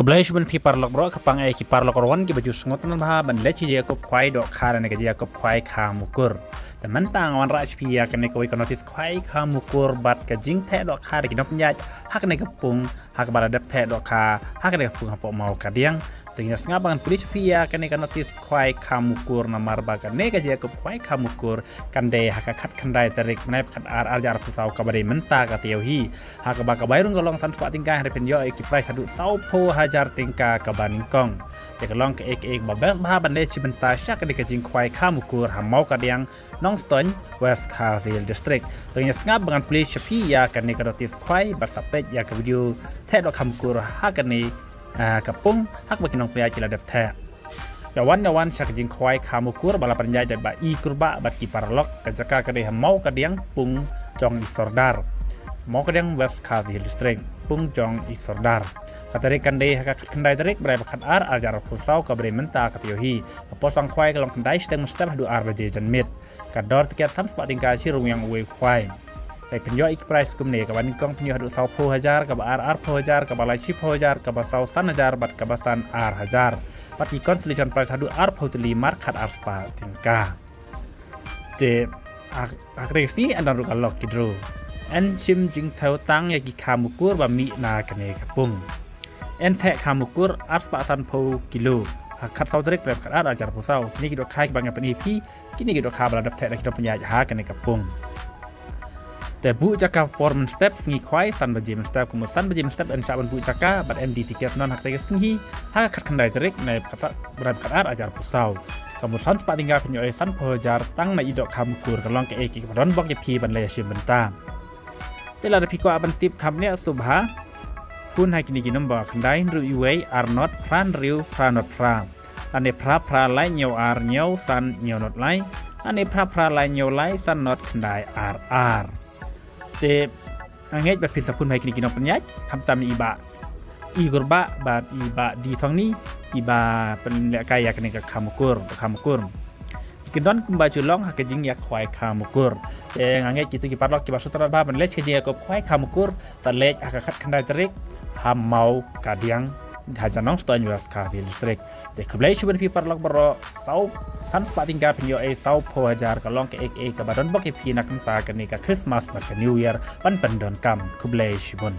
Kebelah cuma pipar lok bro kepang kipar lok rawan ki baju sengot nan bah ban leci dia kop kwai dok kara ne dia kop kwai kamukur. Teman tang wan rach pia kene koi konotis kwai kamukur bat ke jing the dok kara ki nop nyaj hak ne kepung hak baradap the dok ka hak ne kepung hapo mau kadiang tinggal sengabangan polis pia kene konotis kwai kamukur namar ba kene dia kop kwai kamukur kande hak kat kandai tarik menai kat ar jar pusau kabare menta ka tiohi hak ba ka bairun golong san spa tingkah repen yo ki price sadu sau po hajar tingka ke Baningkong. Jika long ke ek babel bah bandai cibenta syak ke jing kwai kamukur hamau kadiang Nongstone West Kazil District. Tengah sengap dengan polis cepi ya kan ni karotis kwai bersapet ya ke video tek dok kamukur hak ni kapung hak bagi nong pria cila dap tek. Yawan syak jing kwai kamukur balapan jajat ba i kurba bat ki parlok kejaka kadi hamau kadiang pung jong isordar. Mau kadiang West Kazil District pung jong isordar. Katarikan deh hak kendai tarik berai bakat ar ajar pusau kabri menta katiohi posang kwai kalong kendai sedang mustah du ar baje janmit kador tiket sam sepat tingkah cirung yang uwe kwai kai penyo ik price kumne ka Baningkong penyo du sau po hajar ka ar po hajar ka balai chip po hajar ka basau san hajar bat ka basan ar hajar pati konsolidan price hadu ar po tuli markat ar spa tingkah je akresi andan ru kalok kidro en chim jing thau tang ya ki kamukur ba mi na kane kapung Ente kamukur ars pasan po kilo hakat saudrik berap kat ajar pusau kini kita kai bang pen EP kini kita kabel adap tek kita punya ha kene kapung tebu jaka performance step singi kwai san bajim step kumur san bajim step en caban bu jaka bat MD tiket non hak tege singi hakat kendai terik na berap kat ajar pusau kamur san sepat tinggal penyo san po jar tang na idok kamukur kalong ke eki don bok EP ban le sim benta tela da piko aban tip kamnya subha pun hai kini nombor kendai ruiway arnot pran riu pranot pra ane pra lai nyau ar nyau san nyau not lai ane pra lai nyau lai san not kendai ar te anget ba pisa pun hai kini nombor nyaj kam tam iba igurba ba iba di thong ni iba pen kaya kini ka kamukur Kedon kembali long hak jing yak kwai kamukur. Nganget gitu ki parlok ki basutara ba ban lech jing yak kwai kamukur ta lech akakat kendai terik hamau kadiang hajanong Nongstone West Kazil District. De keblai chuban pi parlok baro sau san spa tingga penyo sau po hajar kalong ke ek ka badon bok pi nak ta ka ni ka Christmas ba ka New Year pan pendon kam keblai chuban.